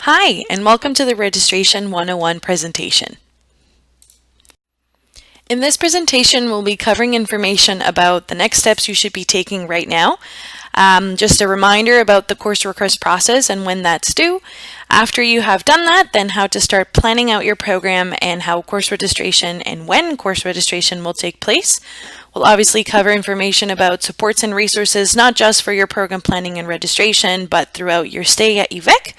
Hi, and welcome to the Registration 101 presentation. In this presentation, we'll be covering information about the next steps you should be taking right now. Just a reminder about the course request process and when that's due. After you have done that, then how to start planning out your program and how course registration and when course registration will take place. We'll obviously cover information about supports and resources, not just for your program planning and registration, but throughout your stay at UVic.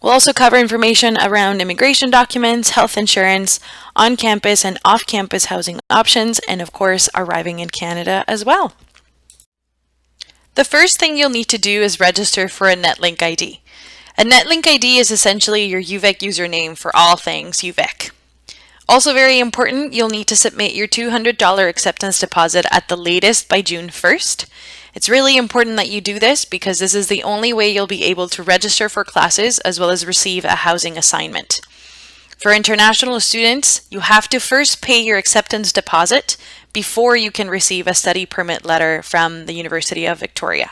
We'll also cover information around immigration documents, health insurance, on-campus and off-campus housing options, and of course, arriving in Canada as well. The first thing you'll need to do is register for a NetLink ID. A NetLink ID is essentially your UVic username for all things UVic. Also very important, you'll need to submit your $200 acceptance deposit at the latest by June 1st. It's really important that you do this because this is the only way you'll be able to register for classes as well as receive a housing assignment. For international students, you have to first pay your acceptance deposit before you can receive a study permit letter from the University of Victoria.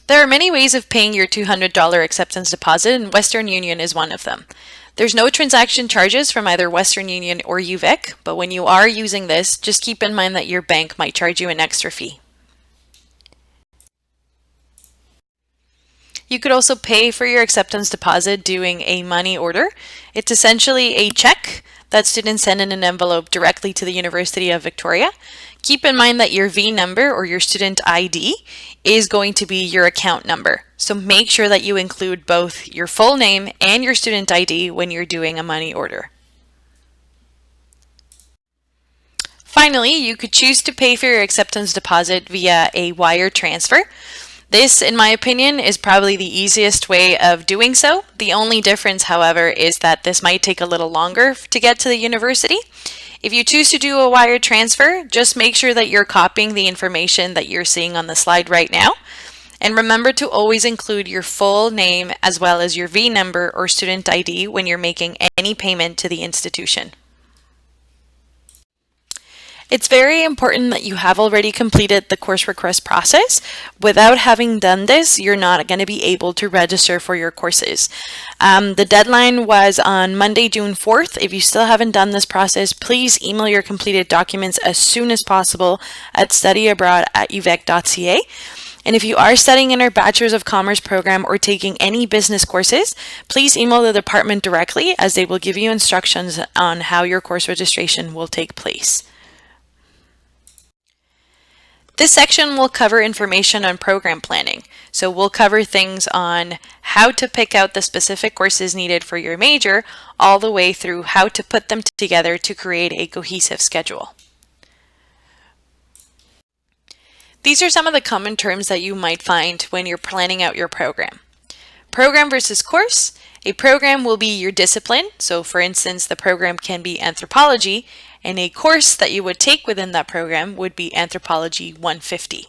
There are many ways of paying your $200 acceptance deposit, and Western Union is one of them. There's no transaction charges from either Western Union or UVic, but when you are using this, just keep in mind that your bank might charge you an extra fee. You could also pay for your acceptance deposit doing a money order. It's essentially a check that students send in an envelope directly to the University of Victoria. Keep in mind that your V number or your student ID is going to be your account number. So make sure that you include both your full name and your student ID when you're doing a money order. Finally, you could choose to pay for your acceptance deposit via a wire transfer. This, in my opinion, is probably the easiest way of doing so. The only difference, however, is that this might take a little longer to get to the university. If you choose to do a wire transfer, just make sure that you're copying the information that you're seeing on the slide right now. And remember to always include your full name as well as your V number or student ID when you're making any payment to the institution. It's very important that you have already completed the course request process. Without having done this, you're not going to be able to register for your courses. The deadline was on Monday, June 4th. If you still haven't done this process, please email your completed documents as soon as possible at studyabroad@uvic.ca. And if you are studying in our Bachelor's of Commerce program or taking any business courses, please email the department directly as they will give you instructions on how your course registration will take place. This section will cover information on program planning. So we'll cover things on how to pick out the specific courses needed for your major, all the way through how to put them together to create a cohesive schedule. These are some of the common terms that you might find when you're planning out your program. Program versus course. A program will be your discipline. So for instance, the program can be anthropology, and a course that you would take within that program would be Anthropology 150.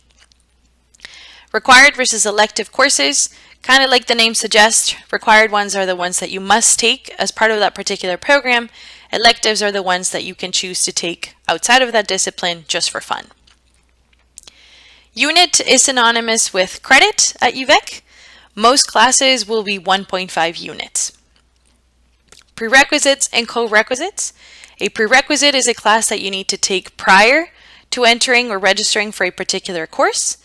Required versus elective courses, kind of like the name suggests, required ones are the ones that you must take as part of that particular program. Electives are the ones that you can choose to take outside of that discipline just for fun. Unit is synonymous with credit at UVic. Most classes will be 1.5 units. Prerequisites and co-requisites. A prerequisite is a class that you need to take prior to entering or registering for a particular course.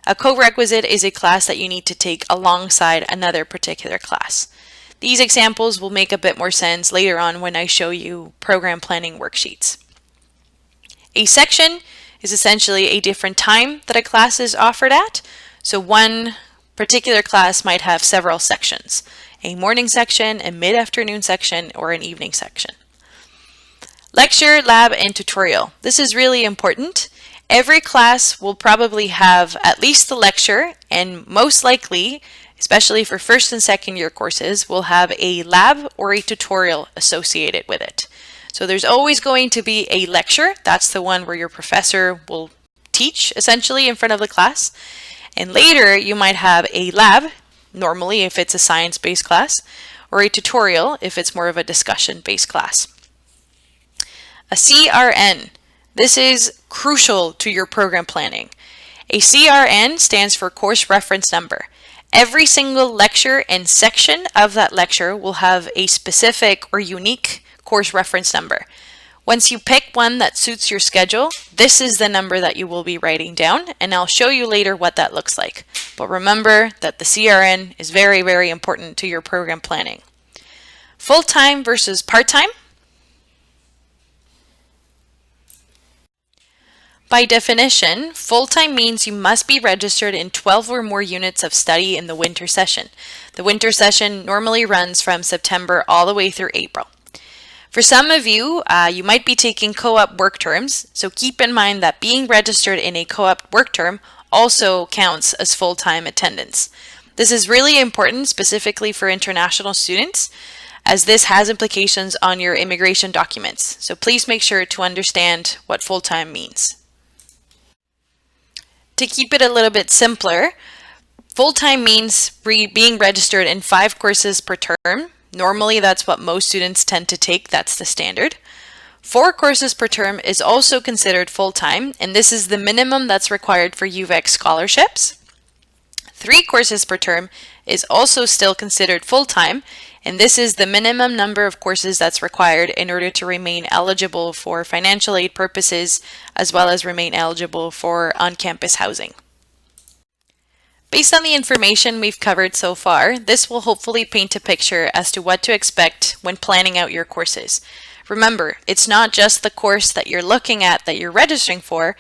A co-requisite is a class that you need to take alongside another particular class. These examples will make a bit more sense later on when I show you program planning worksheets. A section is essentially a different time that a class is offered at. So one particular class might have several sections, a morning section, a mid-afternoon section, or an evening section. Lecture, lab, and tutorial. This is really important. Every class will probably have at least the lecture, and most likely, especially for first and second year courses, will have a lab or a tutorial associated with it. So there's always going to be a lecture. That's the one where your professor will teach essentially in front of the class. And later you might have a lab, normally if it's a science-based class, or a tutorial if it's more of a discussion-based class. A CRN. This is crucial to your program planning. A CRN stands for Course Reference Number. Every single lecture and section of that lecture will have a specific or unique course reference number. Once you pick one that suits your schedule, this is the number that you will be writing down, and I'll show you later what that looks like. But remember that the CRN is very, very important to your program planning. Full-time versus part-time. By definition, full-time means you must be registered in 12 or more units of study in the winter session. The winter session normally runs from September all the way through April. For some of you, you might be taking co-op work terms, so keep in mind that being registered in a co-op work term also counts as full-time attendance. This is really important specifically for international students, as this has implications on your immigration documents. So please make sure to understand what full-time means. To keep it a little bit simpler, full-time means being registered in 5 courses per term. Normally, that's what most students tend to take. That's the standard. 4 courses per term is also considered full-time, and this is the minimum that's required for UVic scholarships. 3 courses per term is also still considered full-time, and this is the minimum number of courses that's required in order to remain eligible for financial aid purposes, as well as remain eligible for on-campus housing. Based on the information we've covered so far, this will hopefully paint a picture as to what to expect when planning out your courses. Remember, it's not just the course that you're looking at that you're registering for,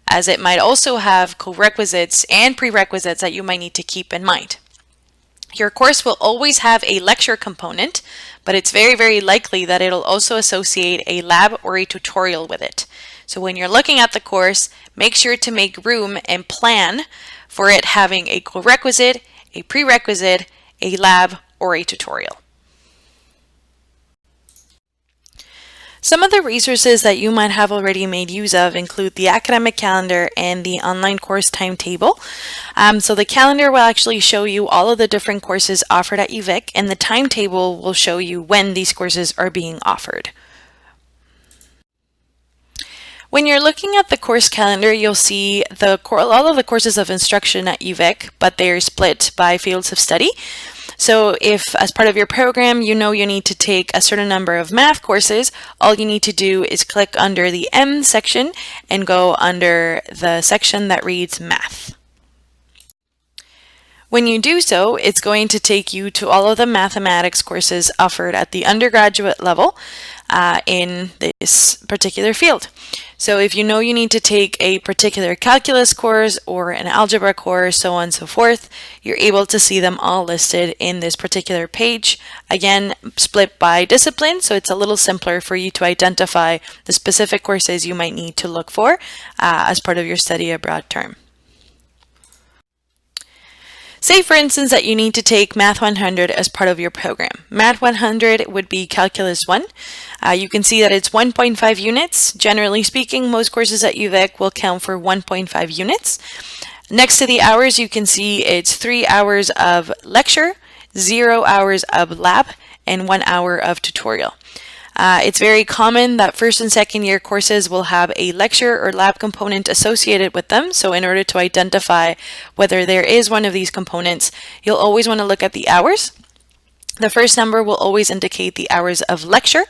as it might also have co-requisites and prerequisites that you might need to keep in mind. Your course will always have a lecture component, but it's very, very likely that it'll also associate a lab or a tutorial with it. So when you're looking at the course, make sure to make room and plan for it having a co-requisite, a prerequisite, a lab, or a tutorial. Some of the resources that you might have already made use of include the academic calendar and the online course timetable. So the calendar will actually show you all of the different courses offered at UVic, and the timetable will show you when these courses are being offered. When you're looking at the course calendar, you'll see all of the courses of instruction at UVic, but they're split by fields of study. So if, as part of your program, you know you need to take a certain number of math courses, all you need to do is click under the M section and go under the section that reads Math. When you do so, it's going to take you to all of the mathematics courses offered at the undergraduate level in this particular field. So if you know you need to take a particular calculus course or an algebra course, so on and so forth, you're able to see them all listed in this particular page. Again, split by discipline, so it's a little simpler for you to identify the specific courses you might need to look for as part of your study abroad term. Say, for instance, that you need to take Math 100 as part of your program. Math 100 would be Calculus 1. You can see that it's 1.5 units. Generally speaking, most courses at UVic will count for 1.5 units. Next to the hours, you can see it's 3 hours of lecture, 0 hours of lab, and 1 hour of tutorial. It's very common that first and second year courses will have a lecture or lab component associated with them. So in order to identify whether there is one of these components, you'll always want to look at the hours. The first number will always indicate the hours of lecture.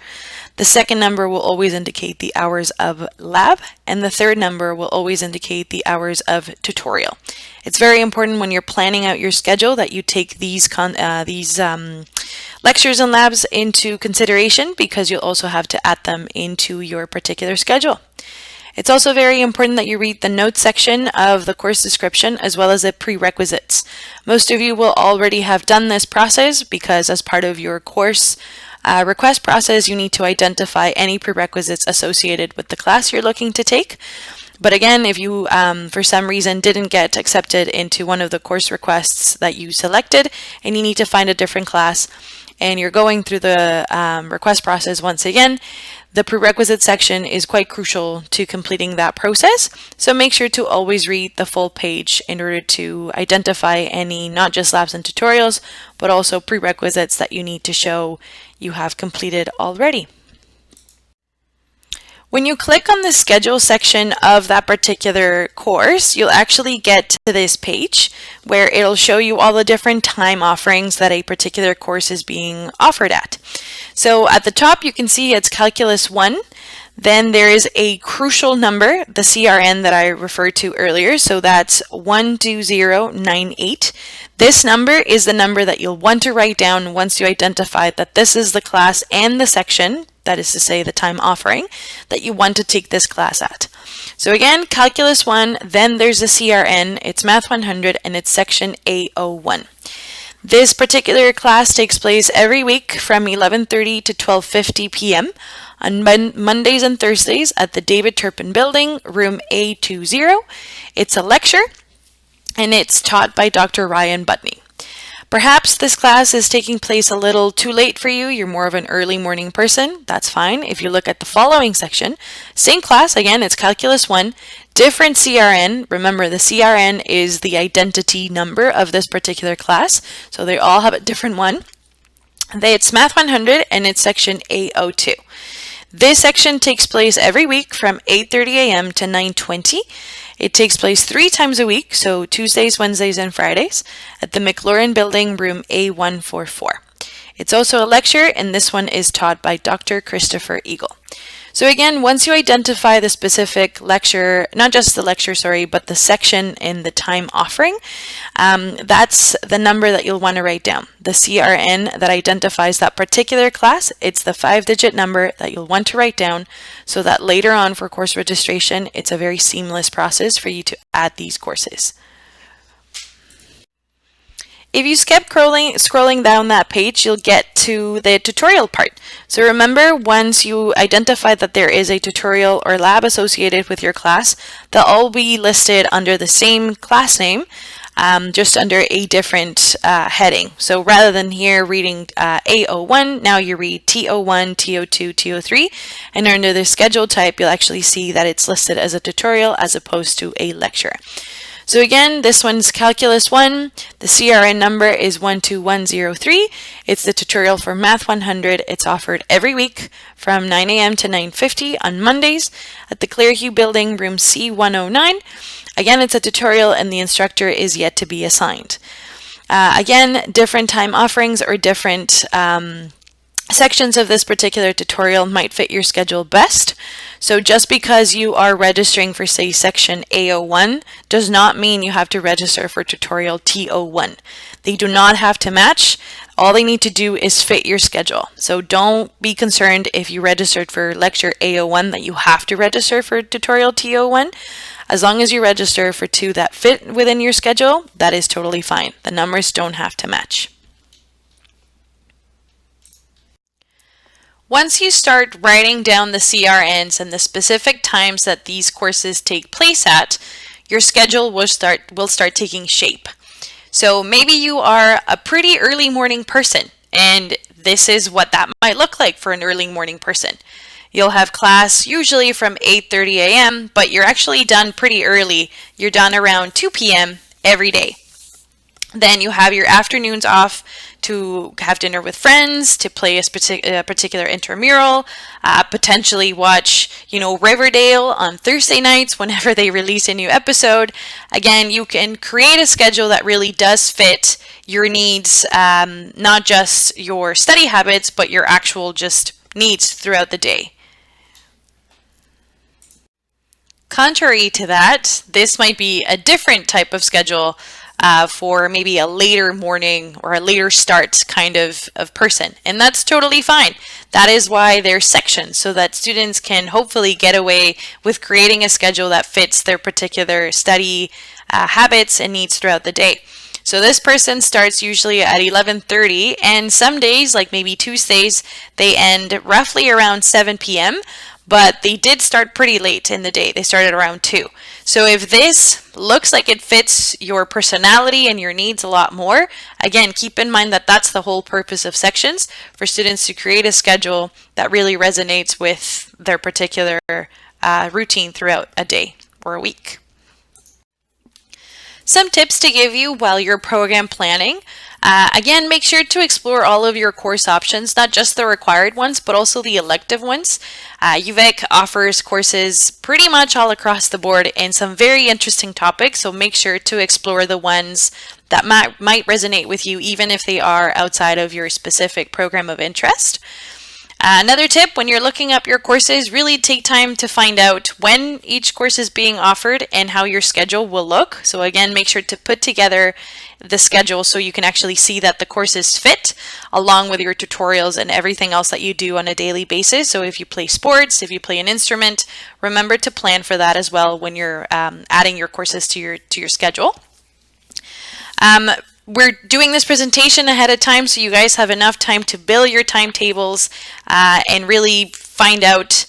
The second number will always indicate the hours of lab, and the third number will always indicate the hours of tutorial. It's very important when you're planning out your schedule that you take these lectures and labs into consideration, because you'll also have to add them into your particular schedule. It's also very important that you read the notes section of the course description as well as the prerequisites. Most of you will already have done this process because as part of your course request process, you need to identify any prerequisites associated with the class you're looking to take. But again, if you, for some reason, didn't get accepted into one of the course requests that you selected and you need to find a different class and you're going through the request process once again, the prerequisite section is quite crucial to completing that process. So make sure to always read the full page in order to identify any, not just labs and tutorials, but also prerequisites that you need to show you have completed already. When you click on the schedule section of that particular course, you'll actually get to this page where it'll show you all the different time offerings that a particular course is being offered at. So at the top, you can see it's Calculus 1. Then there is a crucial number, the CRN that I referred to earlier, so that's 12098. This number is the number that you'll want to write down once you identify that this is the class and the section, that is to say the time offering, that you want to take this class at. So again, Calculus 1, then there's the CRN, it's Math 100, and it's section A01. This particular class takes place every week from 11:30 to 12:50 p.m. on Mondays and Thursdays at the David Turpin Building, room A20. It's a lecture, and it's taught by Dr. Ryan Butney. Perhaps this class is taking place a little too late for you. You're more of an early morning person. That's fine. If you look at the following section, same class, again, it's Calculus 1, different CRN. Remember, the CRN is the identity number of this particular class, so they all have a different one. It's Math 100, and it's section A02. This section takes place every week from 8:30 a.m. to 9:20. It takes place 3 times a week, so Tuesdays, Wednesdays, and Fridays, at the McLaurin Building, room A144. It's also a lecture, and this one is taught by Dr. Christopher Eagle. So again, once you identify the specific lecture, not just the lecture, sorry, but the section in the time offering, that's the number that you'll want to write down. The CRN that identifies that particular class, it's the 5-digit number that you'll want to write down so that later on for course registration, it's a very seamless process for you to add these courses. If you skip scrolling down that page, you'll get to the tutorial part. So remember, once you identify that there is a tutorial or lab associated with your class, they'll all be listed under the same class name, just under a different heading. So rather than here reading A01, now you read T01, T02, T03, and under the schedule type, you'll actually see that it's listed as a tutorial as opposed to a lecture. So again, this one's Calculus 1. The CRN number is 12103. It's the tutorial for Math 100. It's offered every week from 9 a.m. to 9:50 on Mondays at the Clearview Building, room C109. Again, it's a tutorial and the instructor is yet to be assigned. Again, different time offerings or different sections of this particular tutorial might fit your schedule best. So just because you are registering for, say, section A01 does not mean you have to register for tutorial T01. They do not have to match. All they need to do is fit your schedule. So don't be concerned if you registered for lecture A01 that you have to register for tutorial T01. As long as you register for 2 that fit within your schedule, that is totally fine. The numbers don't have to match. Once you start writing down the CRNs and the specific times that these courses take place at, your schedule will start taking shape. So maybe you are a pretty early morning person, and this is what that might look like for an early morning person. You'll have class usually from 8:30 a.m., but you're actually done pretty early. You're done around 2 p.m. every day. Then you have your afternoons off to have dinner with friends, to play a particular intramural, potentially watch, Riverdale on Thursday nights whenever they release a new episode. Again, you can create a schedule that really does fit your needs, not just your study habits, but your actual just needs throughout the day. Contrary to that, this might be a different type of schedule for maybe a later morning or a later start kind of person. And that's totally fine. That is why there's sections, so that students can hopefully get away with creating a schedule that fits their particular study habits and needs throughout the day. So this person starts usually at 11:30, and some days, like maybe Tuesdays, they end roughly around 7 p.m., but they did start pretty late in the day. They started around 2. So if this looks like it fits your personality and your needs a lot more, again, keep in mind that that's the whole purpose of sections, for students to create a schedule that really resonates with their particular routine throughout a day or a week. Some tips to give you while you're program planning. Again, make sure to explore all of your course options, not just the required ones, but also the elective ones. UVic offers courses pretty much all across the board in some very interesting topics, so make sure to explore the ones that might resonate with you, even if they are outside of your specific program of interest. Another tip, when you're looking up your courses, really take time to find out when each course is being offered and how your schedule will look. So again, make sure to put together the schedule so you can actually see that the courses fit along with your tutorials and everything else that you do on a daily basis. So if you play sports, if you play an instrument, remember to plan for that as well when you're adding your courses to your schedule. We're doing this presentation ahead of time so you guys have enough time to build your timetables and really find out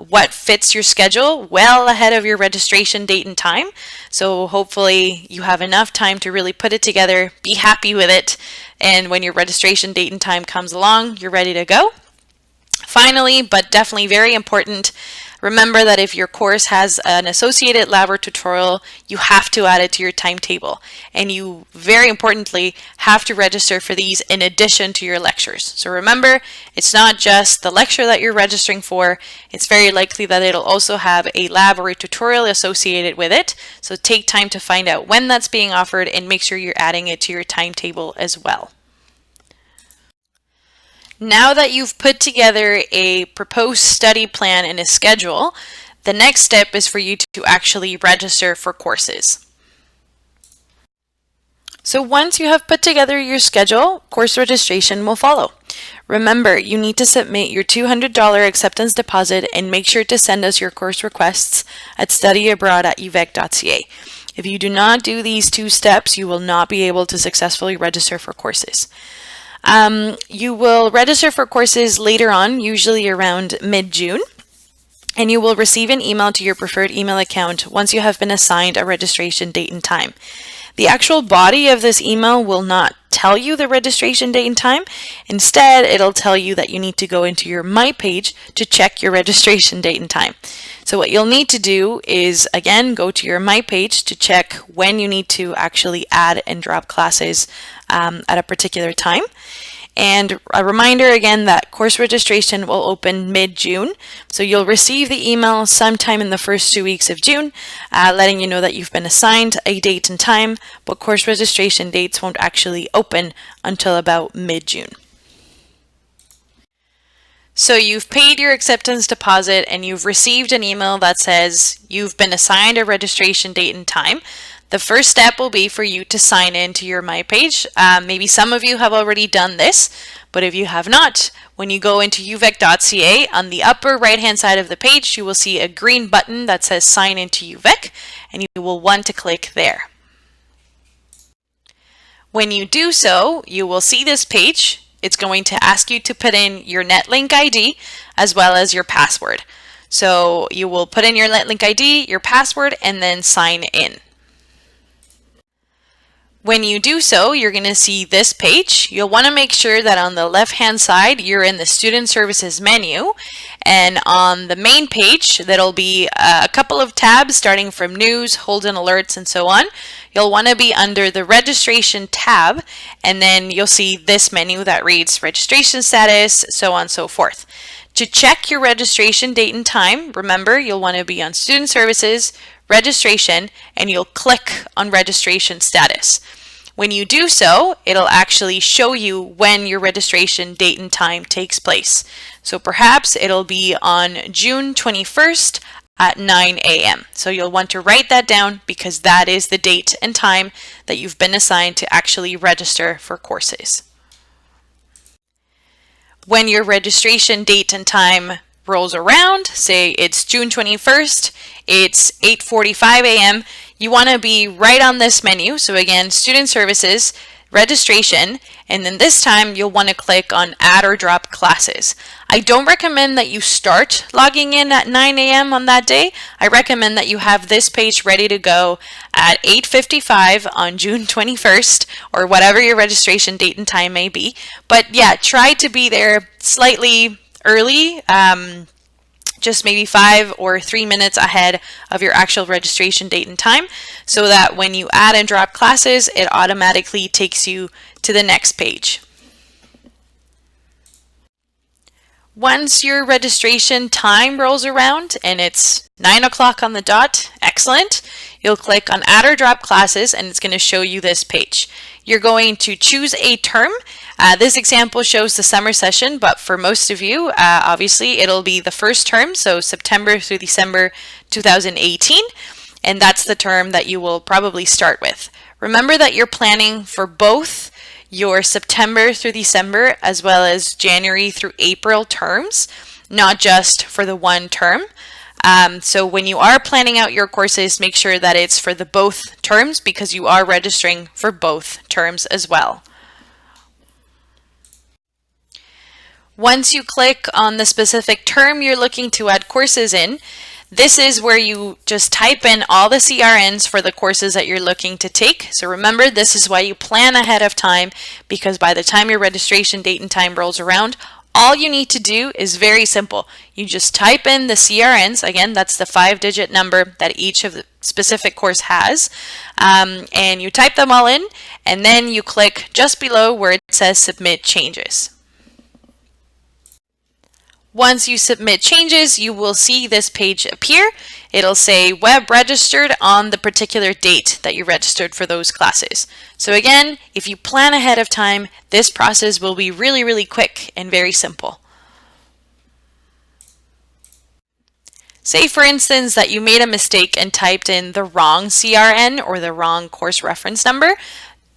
what fits your schedule well ahead of your registration date and time. So hopefully you have enough time to really put it together, be happy with it, and when your registration date and time comes along, you're ready to go. Finally, but definitely very important, remember that if your course has an associated lab or tutorial, you have to add it to your timetable. And you, very importantly, have to register for these in addition to your lectures. So remember, it's not just the lecture that you're registering for, it's very likely that it'll also have a lab or a tutorial associated with it. So take time to find out when that's being offered and make sure you're adding it to your timetable as well. Now that you've put together a proposed study plan and a schedule, the next step is for you to actually register for courses. So once you have put together your schedule, course registration will follow. Remember, you need to submit your $200 acceptance deposit and make sure to send us your course requests at studyabroad@uvic.ca. If you do not do these two steps, you will not be able to successfully register for courses. You will register for courses later on, usually around mid-June, and you will receive an email to your preferred email account once you have been assigned a registration date and time. The actual body of this email will not tell you the registration date and time. Instead, it'll tell you that you need to go into your My page to check your registration date and time. So what you'll need to do is, again, go to your My page to check when you need to actually add and drop classes at a particular time. And a reminder again that course registration will open mid-June. So you'll receive the email sometime in the first 2 weeks of June, letting you know that you've been assigned a date and time, but course registration dates won't actually open until about mid-June. So you've paid your acceptance deposit and you've received an email that says you've been assigned a registration date and time. The first step will be for you to sign in to your My page. Maybe some of you have already done this, but if you have not, when you go into uvic.ca, on the upper right-hand side of the page, you will see a green button that says Sign into UVic, and you will want to click there. When you do so, you will see this page. It's going to ask you to put in your NetLink ID as well as your password. So you will put in your NetLink ID, your password, and then sign in. When you do so, you're going to see this page. You'll want to make sure that on the left-hand side, you're in the Student Services menu. And on the main page, that'll be a couple of tabs starting from News, Hold and Alerts, and so on. You'll want to be under the Registration tab, and then you'll see this menu that reads Registration Status, so on and so forth. To check your registration date and time, remember, you'll want to be on Student Services, Registration, and you'll click on Registration Status. When you do so, it'll actually show you when your registration date and time takes place. So perhaps it'll be on June 21st at 9 a.m. So you'll want to write that down because that is the date and time that you've been assigned to actually register for courses. When your registration date and time rolls around, say it's June 21st, it's 8:45 a.m., you want to be right on this menu. So again, Student Services, Registration, and then this time you'll want to click on Add or Drop Classes. I don't recommend that you start logging in at 9 a.m. on that day. I recommend that you have this page ready to go at 8:55 on June 21st, or whatever your registration date and time may be. But yeah, try to be there slightly early just maybe 5 or 3 minutes ahead of your actual registration date and time, so that when you add and drop classes, it automatically takes you to the next page. Once your registration time rolls around and it's 9 o'clock on the dot, excellent, you'll click on Add or Drop Classes and it's going to show you this page. You're going to choose a term. This example shows the summer session, but for most of you, obviously, it'll be the first term, so September through December 2018, and that's the term that you will probably start with. Remember that you're planning for both your September through December as well as January through April terms, not just for the one term. So when you are planning out your courses, make sure that it's for the both terms because you are registering for both terms as well. Once you click on the specific term you're looking to add courses in, this is where you just type in all the CRNs for the courses that you're looking to take. So remember, this is why you plan ahead of time, because by the time your registration date and time rolls around, all you need to do is very simple. You just type in the CRNs. Again, that's the 5-digit number that each of the specific course has. And you type them all in, and then you click just below where it says Submit Changes. Once you submit changes, you will see this page appear. It'll say web registered on the particular date that you registered for those classes. So again, if you plan ahead of time, this process will be really, really quick and very simple. Say for instance that you made a mistake and typed in the wrong CRN or the wrong course reference number.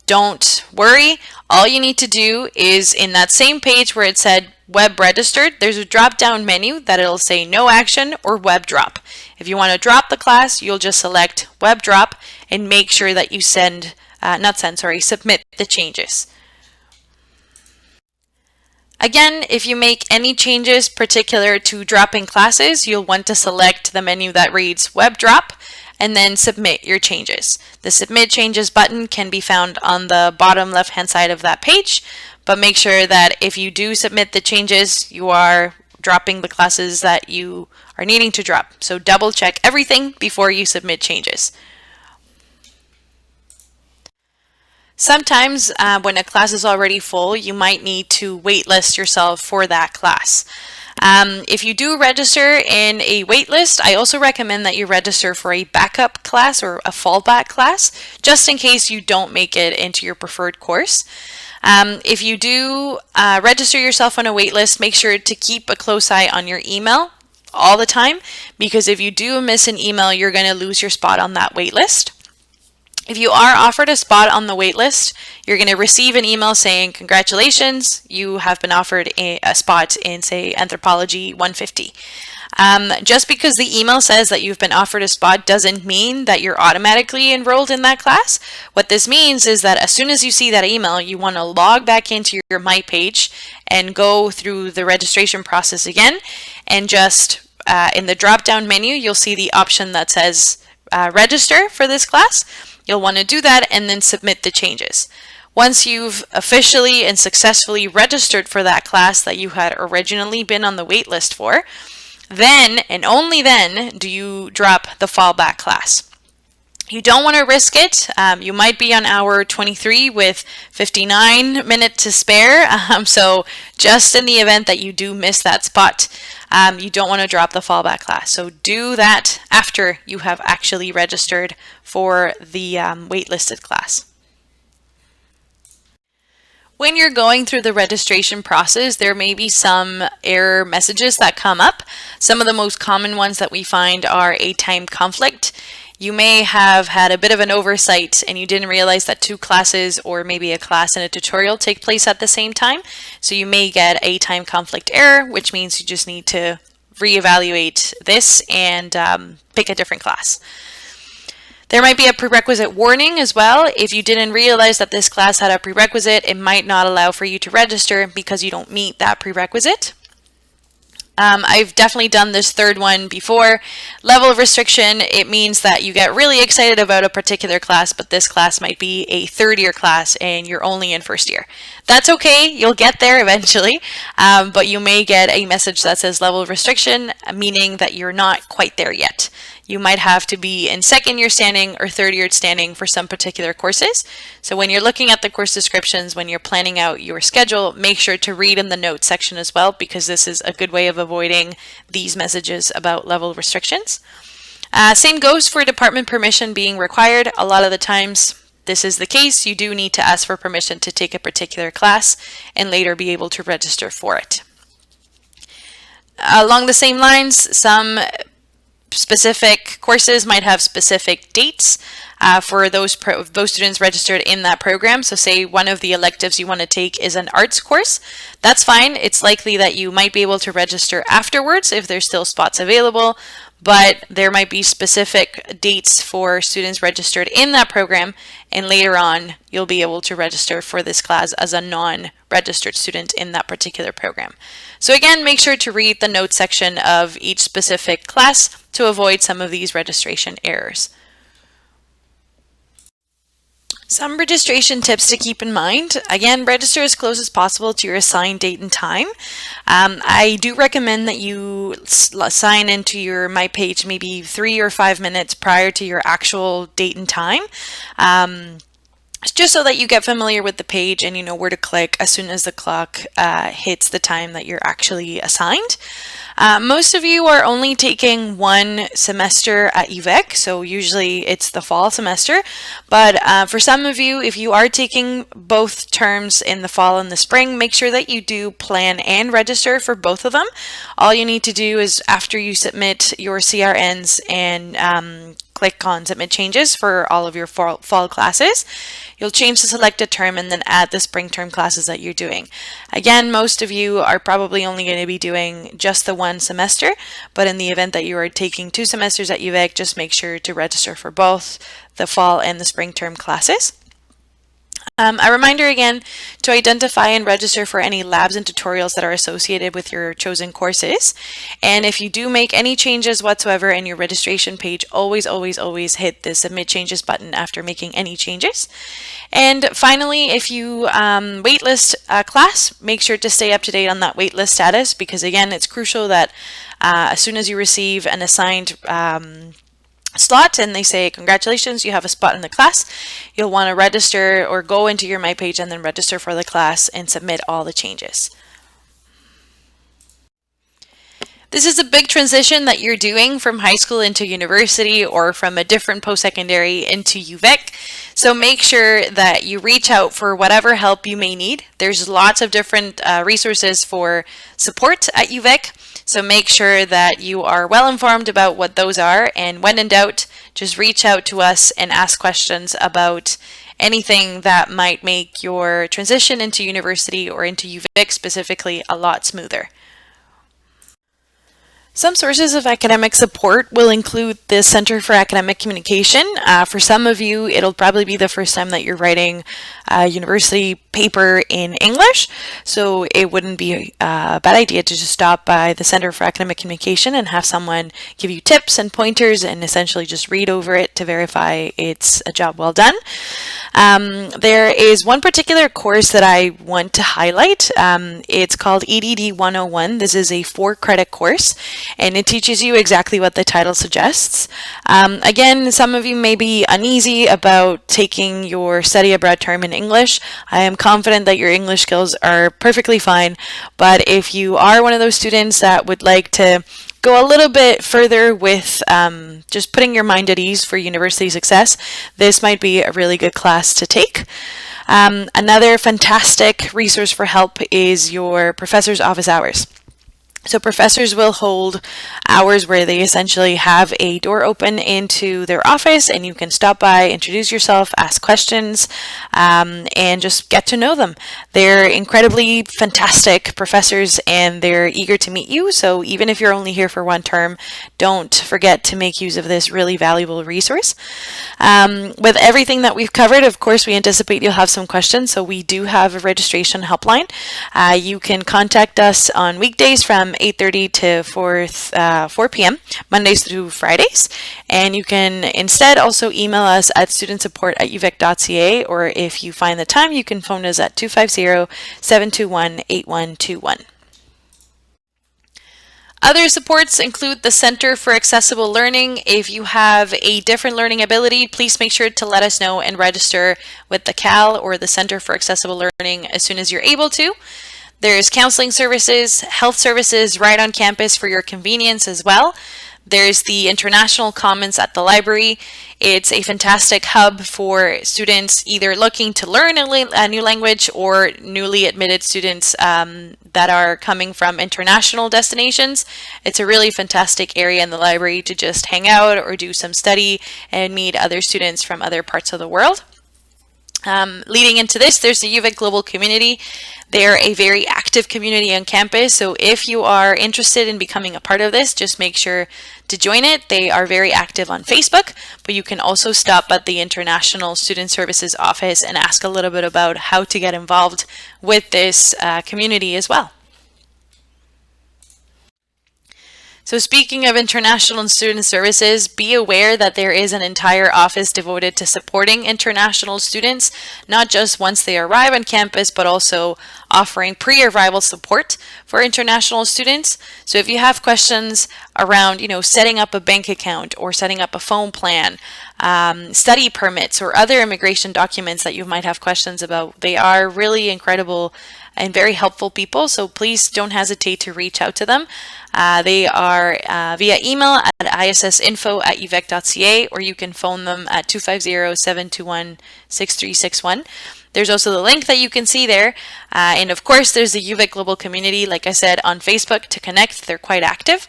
Don't worry. All you need to do is in that same page where it said web registered, there's a drop down menu that it'll say no action or web drop. If you want to drop the class, you'll just select web drop and make sure that you submit the changes. Again, if you make any changes particular to dropping classes, you'll want to select the menu that reads web drop and then submit your changes. The Submit Changes button can be found on the bottom left-hand side of that page, but make sure that if you do submit the changes, you are dropping the classes that you are needing to drop. So double check everything before you submit changes. Sometimes when a class is already full, you might need to waitlist yourself for that class. If you do register in a waitlist, I also recommend that you register for a backup class or a fallback class, just in case you don't make it into your preferred course. If you do register yourself on a waitlist, make sure to keep a close eye on your email all the time, because if you do miss an email, you're going to lose your spot on that waitlist. If you are offered a spot on the waitlist, you're going to receive an email saying, congratulations, you have been offered a spot in, say, Anthropology 150. Just because the email says that you've been offered a spot doesn't mean that you're automatically enrolled in that class. What this means is that as soon as you see that email, you want to log back into your My page and go through the registration process again. And just in the drop-down menu, you'll see the option that says register for this class. You'll want to do that and then submit the changes. Once you've officially and successfully registered for that class that you had originally been on the wait list for, then and only then do you drop the fallback class. You don't want to risk it. You might be on hour 23 with 59 minutes to spare. So just in the event that you do miss that spot, you don't want to drop the fallback class. So do that after you have actually registered for the waitlisted class. When you're going through the registration process, there may be some error messages that come up. Some of the most common ones that we find are a time conflict. You may have had a bit of an oversight and you didn't realize that 2 classes or maybe a class and a tutorial take place at the same time. So you may get a time conflict error, which means you just need to reevaluate this and pick a different class. There might be a prerequisite warning as well. If you didn't realize that this class had a prerequisite, it might not allow for you to register because you don't meet that prerequisite. I've definitely done this third one before. Level of restriction, it means that you get really excited about a particular class, but this class might be a third year class and you're only in first year. That's okay, you'll get there eventually, but you may get a message that says level of restriction, meaning that you're not quite there yet. You might have to be in second year standing or third year standing for some particular courses. So when you're looking at the course descriptions, when you're planning out your schedule, make sure to read in the notes section as well, because this is a good way of avoiding these messages about level restrictions. Same goes for department permission being required. A lot of the times this is the case. You do need to ask for permission to take a particular class and later be able to register for it. Along the same lines, some specific courses might have specific dates for those students registered in that program. So say one of the electives you want to take is an arts course. That's fine. It's likely that you might be able to register afterwards if there's still spots available, but there might be specific dates for students registered in that program, and later on you'll be able to register for this class as a non-registered student in that particular program. So again, make sure to read the notes section of each specific class to avoid some of these registration errors. Some registration tips to keep in mind. Again, register as close as possible to your assigned date and time. I do recommend that you sign into your My Page maybe 3 or 5 minutes prior to your actual date and time. Just so that you get familiar with the page and you know where to click as soon as the clock hits the time that you're actually assigned. Most of you are only taking one semester at UVic, so usually it's the fall semester, but for some of you, if you are taking both terms in the fall and the spring, make sure that you do plan and register for both of them. All you need to do is after you submit your CRNs and click on submit changes for all of your fall classes, you'll change the selected term and then add the spring term classes that you're doing. Again, most of you are probably only going to be doing just the one semester, but in the event that you are taking 2 semesters at UVic, just make sure to register for both the fall and the spring term classes. A reminder again to identify and register for any labs and tutorials that are associated with your chosen courses. And if you do make any changes whatsoever in your registration page, always hit the submit changes button after making any changes. And finally, if you waitlist a class, make sure to stay up to date on that waitlist status, because again, it's crucial that as soon as you receive an assigned slot and they say congratulations, you have a spot in the class, you'll want to register or go into your My Page and then register for the class and submit all the changes. This is a big transition that you're doing from high school into university or from a different post-secondary into UVic. So make sure that you reach out for whatever help you may need. There's lots of different resources for support at UVic. So make sure that you are well informed about what those are, and when in doubt, just reach out to us and ask questions about anything that might make your transition into university or into UVic specifically a lot smoother. Some sources of academic support will include the Center for Academic Communication. For some of you, it'll probably be the first time that you're writing a university paper in English, so it wouldn't be a bad idea to just stop by the Center for Academic Communication and have someone give you tips and pointers and essentially just read over it to verify it's a job well done. There is one particular course that I want to highlight. It's called EDD 101. This is a 4-credit course, and it teaches you exactly what the title suggests. Again, some of you may be uneasy about taking your study abroad term in English. I am confident that your English skills are perfectly fine, but if you are one of those students that would like to go a little bit further with just putting your mind at ease for university success, this might be a really good class to take. Another fantastic resource for help is your professor's office hours. So professors will hold hours where they essentially have a door open into their office and you can stop by, introduce yourself, ask questions, and just get to know them. They're incredibly fantastic professors and they're eager to meet you. So even if you're only here for one term, don't forget to make use of this really valuable resource. With everything that we've covered, of course, we anticipate you'll have some questions. So we do have a registration helpline. You can contact us on weekdays from 8:30 to 4 p.m. Mondays through Fridays. And you can instead also email us at studentsupport@uvic.ca, or if you find the time, you can phone us at 250-721-8121. Other supports include the Center for Accessible Learning. If you have a different learning ability, please make sure to let us know and register with the CAL or the Center for Accessible Learning as soon as you're able to. There's counseling services, health services right on campus for your convenience as well. There's the International Commons at the library. It's a fantastic hub for students either looking to learn a new language or newly admitted students that are coming from international destinations. It's a really fantastic area in the library to just hang out or do some study and meet other students from other parts of the world. Leading into this, there's the UVic Global Community. They're a very active community on campus, so if you are interested in becoming a part of this, just make sure to join it. They are very active on Facebook, but you can also stop at the International Student Services office and ask a little bit about how to get involved with this community as well. So speaking of international and student services, be aware that there is an entire office devoted to supporting international students, not just once they arrive on campus, but also offering pre-arrival support for international students. So if you have questions around, setting up a bank account or setting up a phone plan, study permits or other immigration documents that you might have questions about, they are really incredible and very helpful people, so please don't hesitate to reach out to them. They are via email at issinfo@uvic.ca, or you can phone them at 250-721-6361. There's also the link that you can see there. And of course, there's the UVic Global Community, like I said, on Facebook to connect. They're quite active.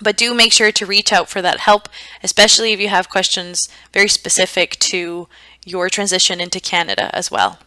But do make sure to reach out for that help, especially if you have questions very specific to your transition into Canada as well.